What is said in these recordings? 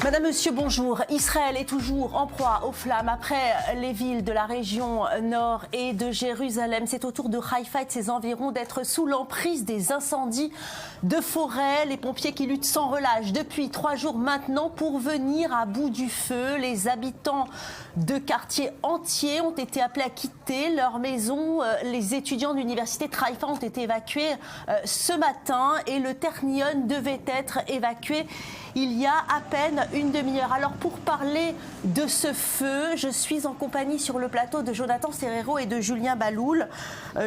Madame, Monsieur, bonjour. Israël est toujours en proie aux flammes après les villes de la région nord et de Jérusalem. C'est au tour de Haïfa et de ses environs d'être sous l'emprise des incendies de forêt. Les pompiers qui luttent sans relâche depuis 3 jours maintenant pour venir à bout du feu. Les habitants de quartiers entiers ont été appelés à quitter leur maison. Les étudiants de l'université de Haïfa ont été évacués ce matin et le Ternion devait être évacué il y a à peine une demi-heure. Alors pour parler de ce feu, je suis en compagnie sur le plateau de Jonathan Serrero et de Julien Baloul.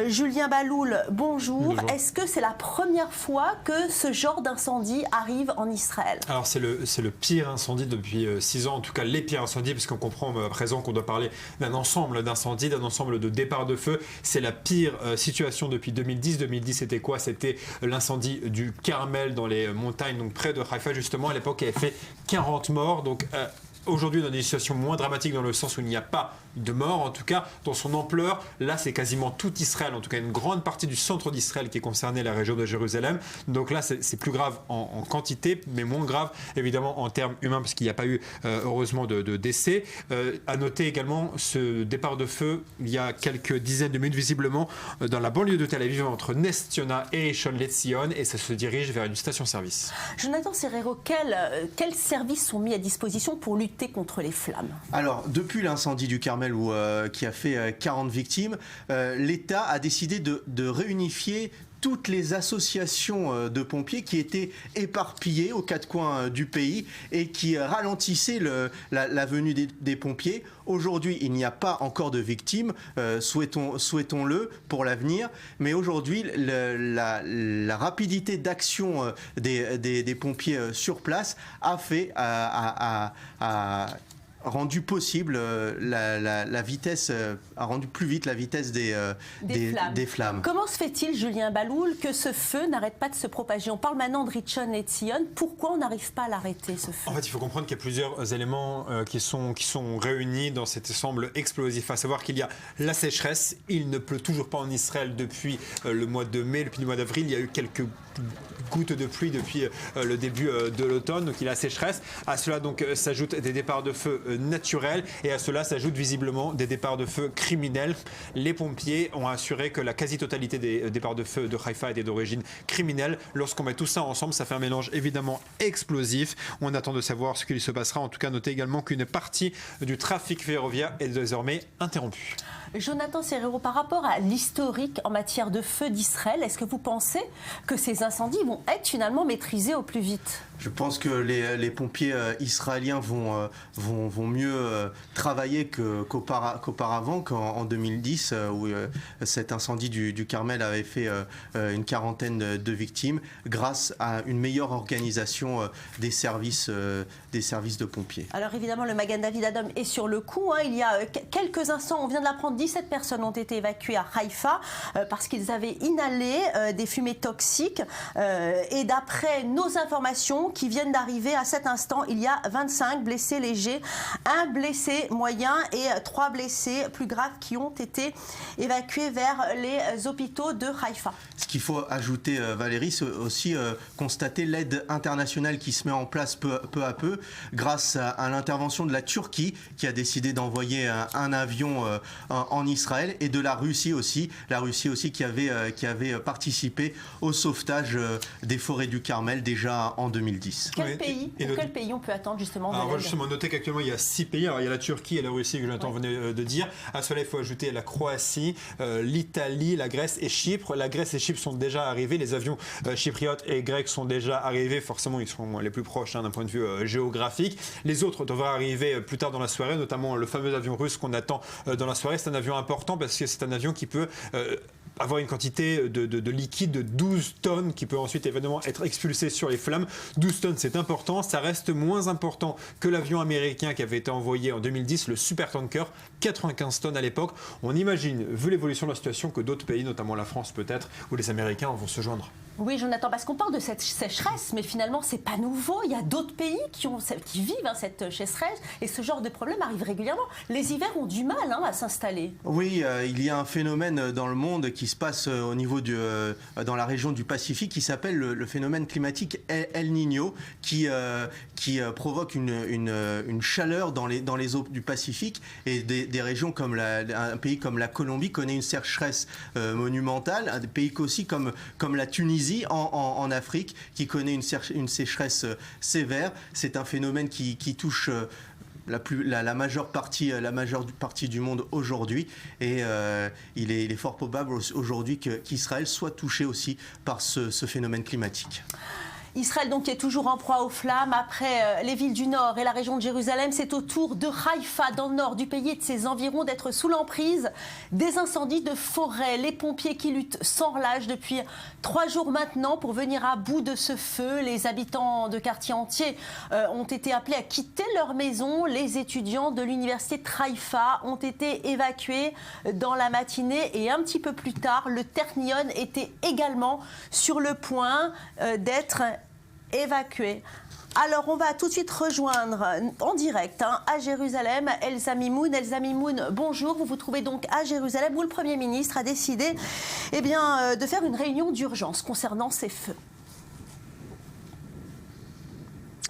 Julien Baloul, bonjour. Est-ce que c'est la première fois que ce genre d'incendie arrive en Israël? Alors c'est le pire incendie depuis 6 ans, en tout cas les pires incendies, parce qu'on comprend à présent qu'on doit parler d'un ensemble d'incendies, d'un ensemble de départs de feu. C'est la pire situation depuis 2010. 2010 c'était quoi? C'était l'incendie du Carmel dans les montagnes, donc près de Haïfa justement. À l'époque, il avait fait 40 morts. Donc aujourd'hui, on est dans une situation moins dramatique dans le sens où il n'y a pas de morts. En tout cas, dans son ampleur, là, c'est quasiment tout Israël, en tout cas une grande partie du centre d'Israël qui est concernée, la région de Jérusalem. Donc là, c'est plus grave en quantité, mais moins grave, évidemment, en termes humains, parce qu'il n'y a pas eu, heureusement, de décès. À noter également ce départ de feu, il y a quelques dizaines de minutes, visiblement, dans la banlieue de Tel Aviv, entre Ness Tsiona et Rishon LeZion, et ça se dirige vers une station-service. Jonathan Serrero, quels services sont mis à disposition pour lutter contre les flammes? Alors, depuis l'incendie du Carmel qui a fait 40 victimes, l'État a décidé de réunifier toutes les associations de pompiers qui étaient éparpillées aux 4 coins du pays et qui ralentissaient la venue des pompiers. Aujourd'hui, il n'y a pas encore de victimes, souhaitons-le pour l'avenir, mais aujourd'hui, la rapidité d'action des pompiers sur place a fait rendu possible la vitesse, a rendu plus vite la vitesse des flammes. Comment se fait-il, Julien Baloul, que ce feu n'arrête pas de se propager? On parle maintenant de Rishon LeZion. Pourquoi on n'arrive pas à l'arrêter, ce feu? En fait, il faut comprendre qu'il y a plusieurs éléments qui sont réunis dans cet ensemble explosif. À savoir qu'il y a la sécheresse. Il ne pleut toujours pas en Israël depuis le mois de mai, depuis le mois d'avril. Il y a eu quelques gouttes de pluie depuis le début de l'automne. Donc il y a la sécheresse. À cela donc s'ajoutent des départs de feu naturels et à cela s'ajoutent visiblement des départs de feu criminels. Les pompiers ont assuré que la quasi-totalité des départs de feu de Haïfa étaient d'origine criminelle. Lorsqu'on met tout ça ensemble, ça fait un mélange évidemment explosif. On attend de savoir ce qu'il se passera. En tout cas, notez également qu'une partie du trafic ferroviaire est désormais interrompue. Jonathan Serrero, par rapport à l'historique en matière de feu d'Israël, est-ce que vous pensez que ces incendies vont être finalement maîtrisés au plus vite? Je pense que les pompiers israéliens vont mieux travailler qu'auparavant, qu'en 2010, où cet incendie du Carmel avait fait une quarantaine de victimes, grâce à une meilleure organisation des services de pompiers. Alors évidemment, le Magan David Adom est sur le coup. Il y a quelques instants, on vient de l'apprendre, 17 personnes ont été évacuées à Haïfa parce qu'ils avaient inhalé des fumées toxiques. Et d'après nos informations qui viennent d'arriver à cet instant, il y a 25 blessés légers, 1 blessé moyen et 3 blessés plus graves qui ont été évacués vers les hôpitaux de Haïfa. Ce qu'il faut ajouter, Valérie, c'est aussi constater l'aide internationale qui se met en place peu à peu grâce à l'intervention de la Turquie qui a décidé d'envoyer un avion en Israël et de la Russie aussi qui avait participé au sauvetage des forêts du Carmel déjà en 2010. Quel pays on peut attendre justement de l'aide? Alors justement, notez qu'actuellement il y a 6 pays. Alors, il y a la Turquie et la Russie que Jonathan venait de dire. À cela, il faut ajouter la Croatie, l'Italie, la Grèce et Chypre. La Grèce et Chypre sont déjà arrivés. Les avions chypriotes et grecs sont déjà arrivés. Forcément, ils sont les plus proches d'un point de vue géographique. Les autres devraient arriver plus tard dans la soirée, notamment le fameux avion russe qu'on attend dans la soirée. C'est un avion important parce que c'est un avion qui peut avoir une quantité de liquide de 12 tonnes qui peut ensuite évidemment être expulsé sur les flammes. 12 tonnes, c'est important. Ça reste moins important que l'avion américain qui avait été envoyé en 2010, le Supertanker, 95 tonnes à l'époque. On imagine, vu l'évolution de la situation, que d'autres pays, notamment la France peut-être, ou les Américains, vont se joindre. Oui, Jonathan, parce qu'on parle de cette sécheresse, mais finalement, c'est pas nouveau. Il y a d'autres pays qui vivent cette sécheresse, et ce genre de problème arrive régulièrement. Les hivers ont du mal à s'installer. Oui, il y a un phénomène dans le monde qui se passe au niveau dans la région du Pacifique qui s'appelle le phénomène climatique El Niño, qui provoque une chaleur dans les eaux du Pacifique, et des régions comme un pays comme la Colombie connaît une sécheresse monumentale, un pays aussi comme la Tunisie en Afrique qui connaît une sécheresse sévère. C'est un phénomène qui touche la majeure partie du monde aujourd'hui, et il est fort probable aujourd'hui qu'Israël soit touché aussi par ce phénomène climatique. Israël donc qui est toujours en proie aux flammes. Après les villes du nord et la région de Jérusalem, c'est au tour de Haïfa, dans le nord du pays et de ses environs, d'être sous l'emprise des incendies de forêt. Les pompiers qui luttent sans relâche depuis 3 jours maintenant pour venir à bout de ce feu. Les habitants de quartiers entiers ont été appelés à quitter leur maison. Les étudiants de l'université de Haïfa ont été évacués dans la matinée, et un petit peu plus tard, le Ternion était également sur le point d'être évacué. Alors, on va tout de suite rejoindre en direct à Jérusalem Elsa Mimoun. Elsa Mimoun, bonjour. Vous vous trouvez donc à Jérusalem où le Premier ministre a décidé de faire une réunion d'urgence concernant ces feux.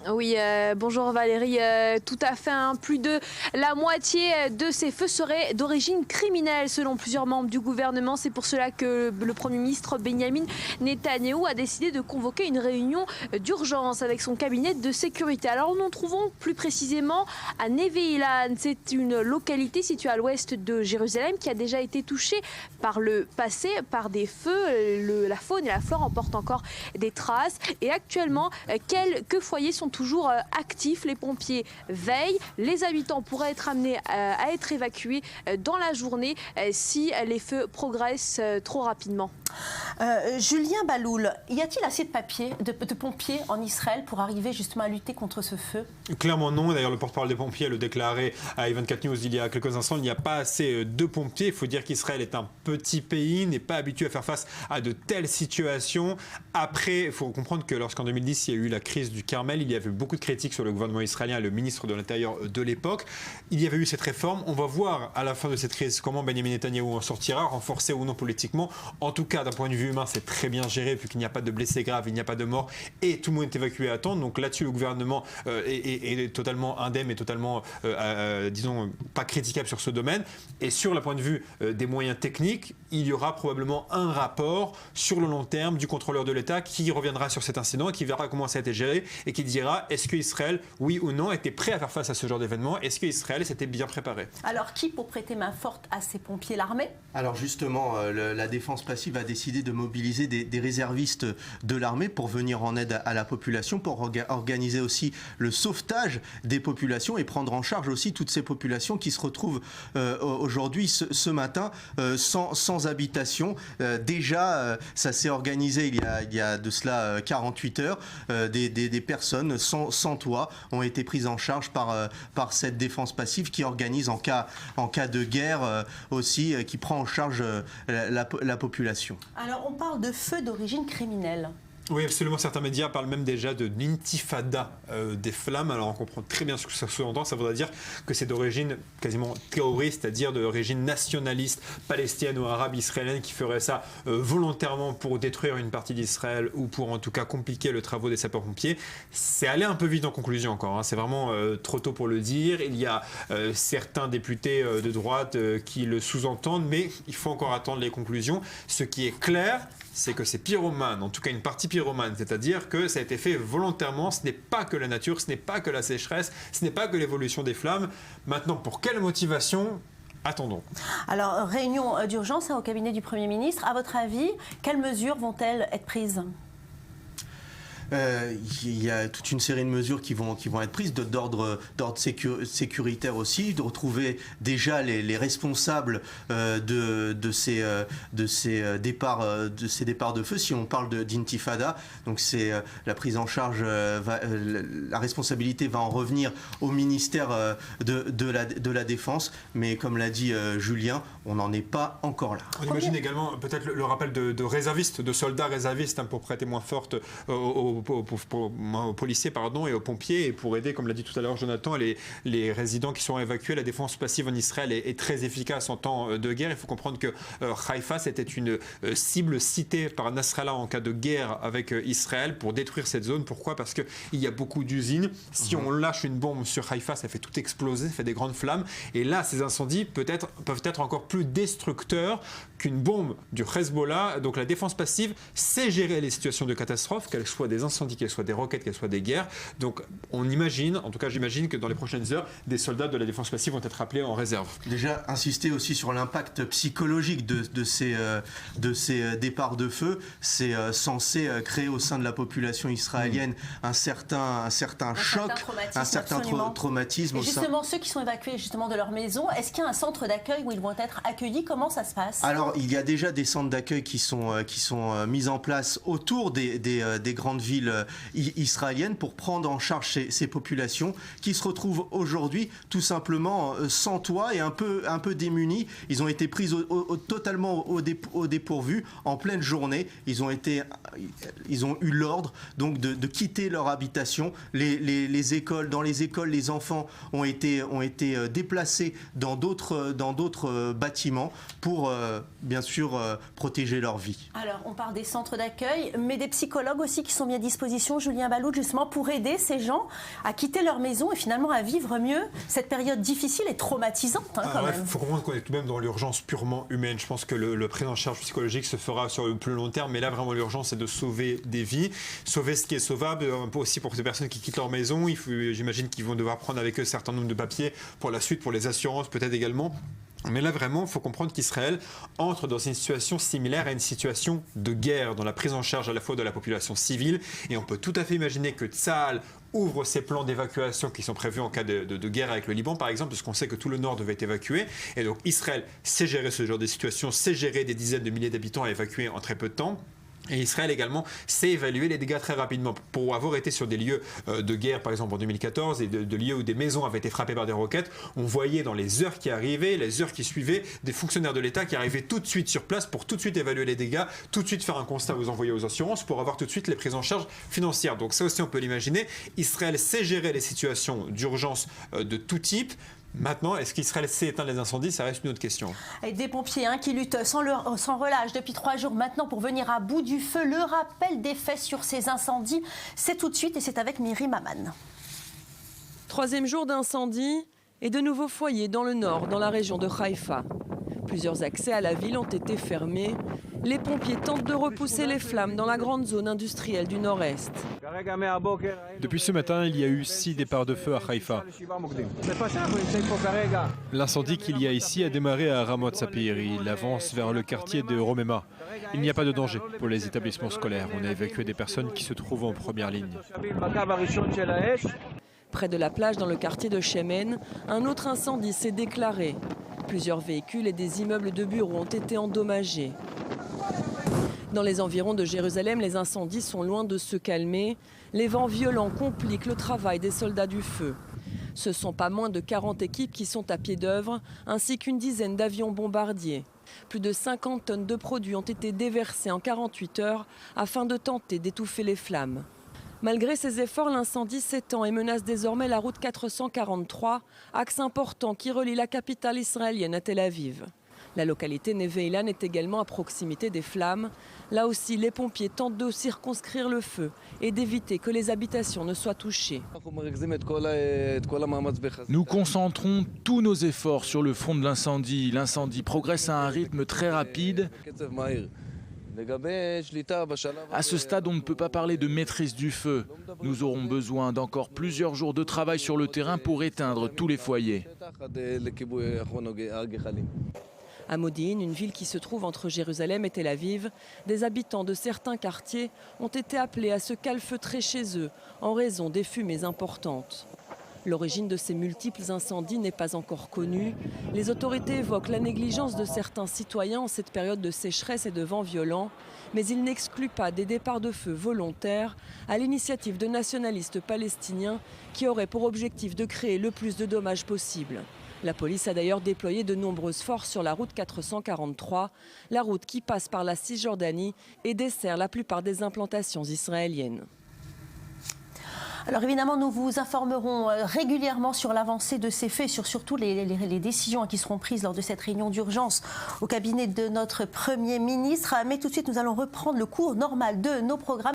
Oui, bonjour Valérie, tout à fait. Plus de la moitié de ces feux seraient d'origine criminelle selon plusieurs membres du gouvernement. C'est pour cela que le Premier ministre Benjamin Netanyahou a décidé de convoquer une réunion d'urgence avec son cabinet de sécurité. Alors nous nous trouvons plus précisément à Neve Ilan. C'est une localité située à l'ouest de Jérusalem qui a déjà été touchée par le passé par des feux. La faune et la flore en portent encore des traces. Et actuellement, quelques foyers sont toujours actifs. Les pompiers veillent. Les habitants pourraient être amenés à être évacués dans la journée si les feux progressent trop rapidement. Julien Baloul, y a-t-il assez de pompiers en Israël pour arriver justement à lutter contre ce feu? Clairement non. D'ailleurs, le porte-parole des pompiers le déclarait à E24 News il y a quelques instants. Il n'y a pas assez de pompiers. Il faut dire qu'Israël est un petit pays, n'est pas habitué à faire face à de telles situations. Après, il faut comprendre que lorsqu'en 2010, il y a eu la crise du Carmel, il y avait beaucoup de critiques sur le gouvernement israélien et le ministre de l'Intérieur de l'époque. Il y avait eu cette réforme. On va voir à la fin de cette crise comment Benjamin Netanyahou en sortira, renforcé ou non politiquement. En tout cas, d'un point de vue humain, c'est très bien géré, puisqu'il n'y a pas de blessés graves, il n'y a pas de morts, et tout le monde est évacué à temps. Donc là-dessus, le gouvernement est totalement indemne et totalement, disons, pas critiquable sur ce domaine. Et sur le point de vue des moyens techniques, il y aura probablement un rapport sur le long terme du contrôleur de l'État qui reviendra sur cet incident et qui verra comment ça a été géré et qui dira est-ce qu'Israël, oui ou non, était prêt à faire face à ce genre d'événement? Est-ce qu'Israël s'était bien préparé? Alors, qui pour prêter main forte à ces pompiers? L'armée? Alors justement, la défense passive a décidé de mobiliser des réservistes de l'armée pour venir en aide à la population, pour organiser aussi le sauvetage des populations et prendre en charge aussi toutes ces populations qui se retrouvent aujourd'hui, ce matin, sans habitation. Déjà, ça s'est organisé il y a de cela 48 heures. Des personnes sans toit ont été prises en charge par cette défense passive qui organise en cas de guerre aussi, qui prend en charge la population. Alors, on parle de feux d'origine criminelle. Oui, absolument. Certains médias parlent même déjà de l'intifada des flammes. Alors on comprend très bien ce que ça sous-entend. Ça voudrait dire que c'est d'origine quasiment terroriste, c'est-à-dire d'origine nationaliste, palestinienne ou arabe israélienne, qui ferait ça volontairement pour détruire une partie d'Israël ou pour en tout cas compliquer le travail des sapeurs-pompiers. C'est aller un peu vite en conclusion encore. C'est vraiment trop tôt pour le dire. Il y a certains députés de droite qui le sous-entendent, mais il faut encore attendre les conclusions. Ce qui est clair, c'est que c'est pyromane, en tout cas une partie pyromane, c'est-à-dire que ça a été fait volontairement. Ce n'est pas que la nature, ce n'est pas que la sécheresse, ce n'est pas que l'évolution des flammes. Maintenant, pour quelle motivation? Attendons. Alors, réunion d'urgence au cabinet du Premier ministre. À votre avis, quelles mesures vont-elles être prises? Il y a toute une série de mesures qui vont être prises d'ordre sécuritaire aussi, de retrouver déjà les responsables de ces départs de feu. Si on parle d'intifada, donc c'est la prise en charge, la responsabilité va en revenir au ministère de la Défense. Mais comme l'a dit Julien, on n'en est pas encore là. On imagine également peut-être le rappel de réservistes, de soldats réservistes pour prêter moins forte aux policiers et aux pompiers et pour aider, comme l'a dit tout à l'heure Jonathan, les résidents qui sont évacués. La défense passive en Israël est très efficace en temps de guerre. Il faut comprendre que Haïfa, c'était une cible citée par Nasrallah en cas de guerre avec Israël pour détruire cette zone. Pourquoi ? Parce qu'il y a beaucoup d'usines. Si on lâche une bombe sur Haïfa, ça fait tout exploser, ça fait des grandes flammes. Et là, ces incendies peuvent être encore plus destructeurs qu'une bombe du Hezbollah. Donc la défense passive sait gérer les situations de catastrophe, qu'elles soient des incendies, qu'elles soient des roquettes, qu'elles soient des guerres. Donc on imagine, en tout cas j'imagine que dans les prochaines heures, des soldats de la défense passive vont être appelés en réserve. Déjà insister aussi sur l'impact psychologique de ces départs de feu. C'est censé créer au sein de la population israélienne un certain choc, un certain traumatisme. Et justement, ceux qui sont évacués justement de leur maison, est-ce qu'il y a un centre d'accueil où ils vont être accueillis? Comment ça se passe? Alors, il y a déjà des centres d'accueil qui sont mis en place autour des grandes villes israéliennes pour prendre en charge ces populations qui se retrouvent aujourd'hui tout simplement sans toit et un peu démunies. Ils ont été pris totalement au dépourvu en pleine journée. Ils ont eu l'ordre donc de quitter leur habitation. Les écoles, dans les écoles, les enfants ont été déplacés dans d'autres bâtiments pour bien sûr protéger leur vie. Alors on parle des centres d'accueil, mais des psychologues aussi qui sont mis à disposition, Julien Balout, justement pour aider ces gens à quitter leur maison et finalement à vivre mieux cette période difficile et traumatisante quand même. Il faut comprendre qu'on est tout de même dans l'urgence purement humaine. Je pense que le prise en charge psychologique se fera sur le plus long terme, mais là vraiment l'urgence c'est de sauver des vies, sauver ce qui est sauvable, un peu aussi pour ces personnes qui quittent leur maison. J'imagine qu'ils vont devoir prendre avec eux un certain nombre de papiers pour la suite, pour les assurances peut-être également. Mais là, vraiment, il faut comprendre qu'Israël entre dans une situation similaire à une situation de guerre, dans la prise en charge à la fois de la population civile. Et on peut tout à fait imaginer que Tsahal ouvre ses plans d'évacuation qui sont prévus en cas de guerre avec le Liban, par exemple, puisqu'on sait que tout le nord devait être évacué. Et donc, Israël sait gérer ce genre de situation, sait gérer des dizaines de milliers d'habitants à évacuer en très peu de temps. Et Israël également sait évaluer les dégâts très rapidement. Pour avoir été sur des lieux de guerre, par exemple en 2014, et de lieux où des maisons avaient été frappées par des roquettes, on voyait dans les heures qui arrivaient, les heures qui suivaient, des fonctionnaires de l'État qui arrivaient tout de suite sur place pour tout de suite évaluer les dégâts, tout de suite faire un constat, vous envoyer aux assurances pour avoir tout de suite les prises en charge financières. Donc ça aussi on peut l'imaginer. Israël sait gérer les situations d'urgence de tout type. Maintenant, est-ce qu'Israël sait éteindre les incendies? Ça reste une autre question. Et des pompiers qui luttent sans relâche depuis 3 jours maintenant pour venir à bout du feu. Le rappel des faits sur ces incendies, c'est tout de suite et c'est avec Myri Maman. 3e jour d'incendie et de nouveaux foyers dans le nord, dans la région de Haïfa. Plusieurs accès à la ville ont été fermés. Les pompiers tentent de repousser les flammes dans la grande zone industrielle du nord-est. Depuis ce matin, il y a eu 6 départs de feu à Haïfa. L'incendie qu'il y a ici a démarré à Ramot Sapir. Il avance vers le quartier de Romema. Il n'y a pas de danger pour les établissements scolaires. On a évacué des personnes qui se trouvent en première ligne. Près de la plage dans le quartier de Shemen, un autre incendie s'est déclaré. Plusieurs véhicules et des immeubles de bureaux ont été endommagés. Dans les environs de Jérusalem, les incendies sont loin de se calmer. Les vents violents compliquent le travail des soldats du feu. Ce sont pas moins de 40 équipes qui sont à pied d'œuvre, ainsi qu'une dizaine d'avions bombardiers. Plus de 50 tonnes de produits ont été déversés en 48 heures afin de tenter d'étouffer les flammes. Malgré ces efforts, l'incendie s'étend et menace désormais la route 443, axe important qui relie la capitale israélienne à Tel Aviv. La localité Neve Ilan est également à proximité des flammes. Là aussi, les pompiers tentent de circonscrire le feu et d'éviter que les habitations ne soient touchées. Nous concentrons tous nos efforts sur le front de l'incendie. L'incendie progresse à un rythme très rapide. À ce stade, on ne peut pas parler de maîtrise du feu. Nous aurons besoin d'encore plusieurs jours de travail sur le terrain pour éteindre tous les foyers. À Modi'in, une ville qui se trouve entre Jérusalem et Tel Aviv, des habitants de certains quartiers ont été appelés à se calfeutrer chez eux en raison des fumées importantes. L'origine de ces multiples incendies n'est pas encore connue. Les autorités évoquent la négligence de certains citoyens en cette période de sécheresse et de vents violents, mais ils n'excluent pas des départs de feu volontaires à l'initiative de nationalistes palestiniens qui auraient pour objectif de créer le plus de dommages possible. La police a d'ailleurs déployé de nombreuses forces sur la route 443, la route qui passe par la Cisjordanie et dessert la plupart des implantations israéliennes. Alors évidemment, nous vous informerons régulièrement sur l'avancée de ces faits, sur surtout les décisions qui seront prises lors de cette réunion d'urgence au cabinet de notre Premier ministre. Mais tout de suite, nous allons reprendre le cours normal de nos programmes.